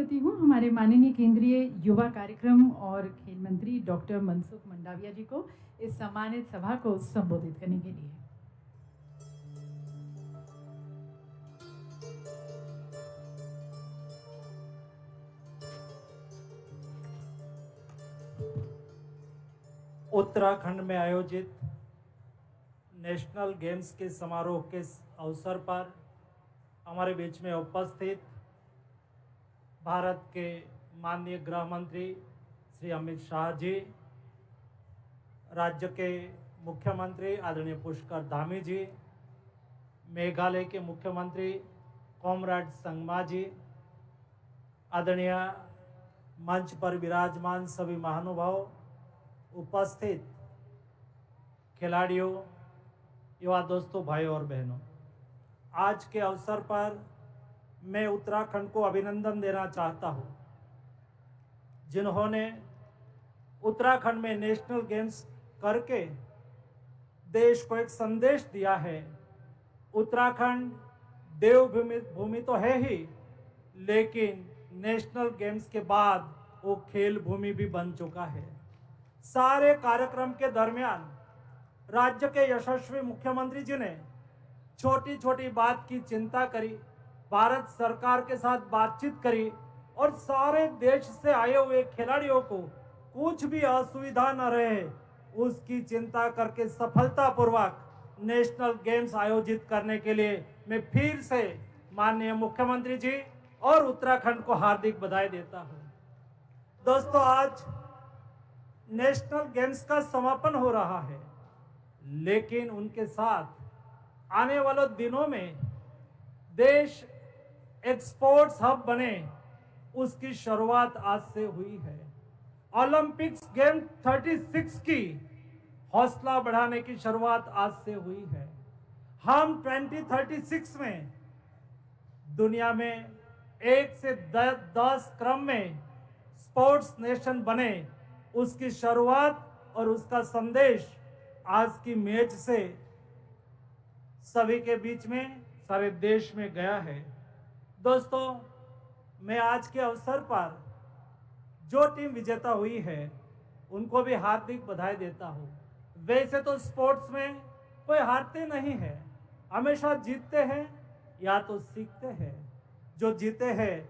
करती हूँ हमारे माननीय केंद्रीय युवा कार्यक्रम और खेल मंत्री डॉक्टर मनसुख मंडाविया जी को इस सम्मानित सभा को संबोधित करने के लिए। उत्तराखंड में आयोजित नेशनल गेम्स के समारोह के अवसर पर हमारे बीच में उपस्थित भारत के माननीय गृह मंत्री श्री अमित शाह जी, राज्य के मुख्यमंत्री आदरणीय पुष्कर धामी जी, मेघालय के मुख्यमंत्री कॉमरेड संगमा जी, आदरणीय मंच पर विराजमान सभी महानुभाव, उपस्थित खिलाड़ियों, युवा दोस्तों, भाइयों और बहनों, आज के अवसर पर मैं उत्तराखंड को अभिनंदन देना चाहता हूं, जिन्होंने उत्तराखंड में नेशनल गेम्स करके देश को एक संदेश दिया है। उत्तराखंड देवभूमि भूमि तो है ही, लेकिन नेशनल गेम्स के बाद वो खेल भूमि भी बन चुका है। सारे कार्यक्रम के दरमियान राज्य के यशस्वी मुख्यमंत्री जी ने छोटी छोटी बात की चिंता करी, भारत सरकार के साथ बातचीत करी और सारे देश से आए हुए खिलाड़ियों को कुछ भी असुविधा न रहे उसकी चिंता करके सफलतापूर्वक नेशनल गेम्स आयोजित करने के लिए मैं फिर से माननीय मुख्यमंत्री जी और उत्तराखंड को हार्दिक बधाई देता हूं। दोस्तों, आज नेशनल गेम्स का समापन हो रहा है, लेकिन उनके साथ आने वाले दिनों में देश एक स्पोर्ट्स हब बने, उसकी शुरुआत आज से हुई है। ओलंपिक्स गेम 36 की हौसला बढ़ाने की शुरुआत आज से हुई है। हम 2036 में दुनिया में 1 से 10 क्रम में स्पोर्ट्स नेशन बने, उसकी शुरुआत और उसका संदेश आज की मैच से सभी के बीच में, सारे देश में गया है। दोस्तों, मैं आज के अवसर पर जो टीम विजेता हुई है उनको भी हार्दिक बधाई देता हूं। वैसे तो स्पोर्ट्स में कोई हारते नहीं है, हमेशा जीतते हैं या तो सीखते हैं। जो जीते हैं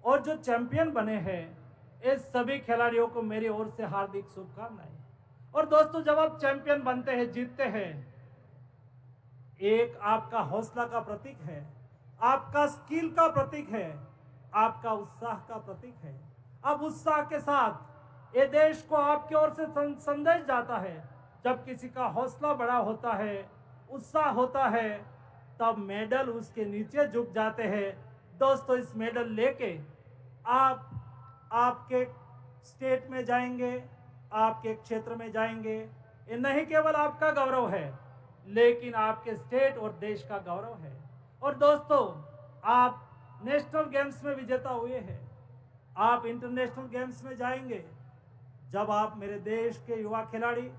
और जो चैंपियन बने हैं, इस सभी खिलाड़ियों को मेरी ओर से हार्दिक शुभकामनाएं। और दोस्तों, जब आप चैंपियन बनते हैं, जीतते हैं, एक आपका हौसला का प्रतीक है, आपका स्किल का प्रतीक है, आपका उत्साह का प्रतीक है। अब उत्साह के साथ ये देश को आपकी ओर से संदेश जाता है। जब किसी का हौसला बड़ा होता है, उत्साह होता है, तब मेडल उसके नीचे झुक जाते हैं। दोस्तों, इस मेडल लेके आप आपके स्टेट में जाएंगे, आपके क्षेत्र में जाएंगे, ये नहीं केवल आपका गौरव है, लेकिन आपके स्टेट और देश का गौरव है। और दोस्तों, आप नेशनल गेम्स में विजेता हुए हैं, आप इंटरनेशनल गेम्स में जाएंगे। जब आप मेरे देश के युवा खिलाड़ी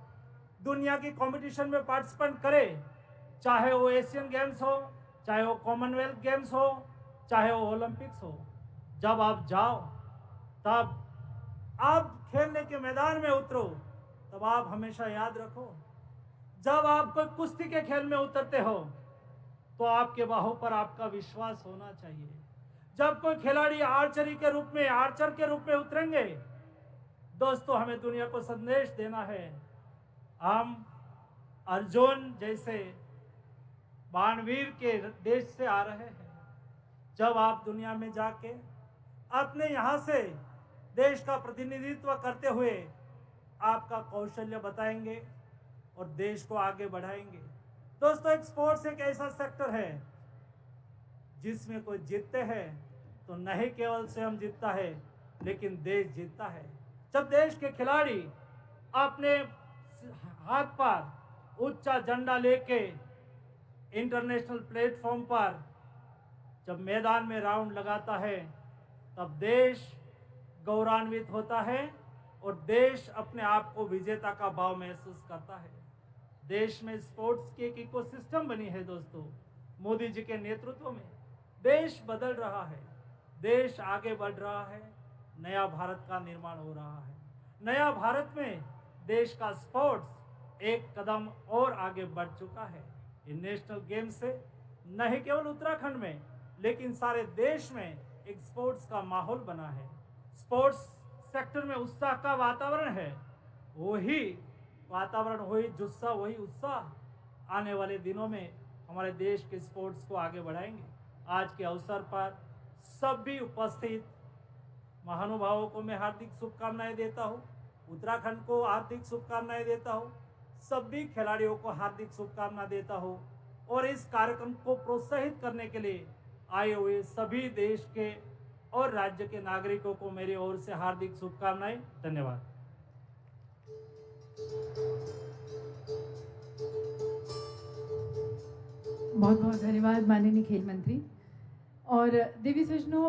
दुनिया की कंपटीशन में पार्टिसिपेट करें, चाहे वो एशियन गेम्स हो, चाहे वो कॉमनवेल्थ गेम्स हो, चाहे वो ओलंपिक्स हो, जब आप जाओ, तब आप खेलने के मैदान में उतरो, तब आप हमेशा याद रखो, जब आप कोई कुश्ती के खेल में उतरते हो तो आपके बाहों पर आपका विश्वास होना चाहिए। जब कोई खिलाड़ी आर्चरी के रूप में, आर्चर के रूप में उतरेंगे, दोस्तों, हमें दुनिया को संदेश देना है, हम अर्जुन जैसे बाणवीर के देश से आ रहे हैं। जब आप दुनिया में जाके अपने यहां से देश का प्रतिनिधित्व करते हुए आपका कौशल्य बताएंगे और देश को आगे बढ़ाएंगे। दोस्तों, एक स्पोर्ट्स एक ऐसा सेक्टर है जिसमें कोई जीतते हैं तो नहीं केवल स्वयं जीतता है, लेकिन देश जीतता है। जब देश के खिलाड़ी अपने हाथ पर ऊंचा झंडा लेके इंटरनेशनल प्लेटफॉर्म पर जब मैदान में राउंड लगाता है, तब देश गौरवान्वित होता है और देश अपने आप को विजेता का भाव महसूस करता है। देश में स्पोर्ट्स की एक इकोसिस्टम बनी है। दोस्तों, मोदी जी के नेतृत्व में देश बदल रहा है। देश आगे बढ़ रहा है, नया भारत का निर्माण हो रहा है। नया भारत में देश का स्पोर्ट्स एक कदम और आगे बढ़ चुका है। इन नेशनल गेम्स से न ही केवल उत्तराखंड में लेकिन सारे देश में एक स्पोर्ट्स का माहौल बना है। स्पोर्ट्स सेक्टर में उत्साह का वातावरण है। वही वातावरण, वही जुस्सा, वही उत्साह आने वाले दिनों में हमारे देश के स्पोर्ट्स को आगे बढ़ाएंगे। आज के अवसर पर सभी उपस्थित महानुभावों को मैं हार्दिक शुभकामनाएं देता हूं। उत्तराखंड को हार्दिक शुभकामनाएं देता हूं। सभी खिलाड़ियों को हार्दिक शुभकामना देता हूं और इस कार्यक्रम को प्रोत्साहित करने के लिए आए हुए सभी देश के और राज्य के नागरिकों को मेरी ओर से हार्दिक शुभकामनाएं। धन्यवाद। बहुत बहुत धन्यवाद माननीय खेल मंत्री। और देवी सज्जनों,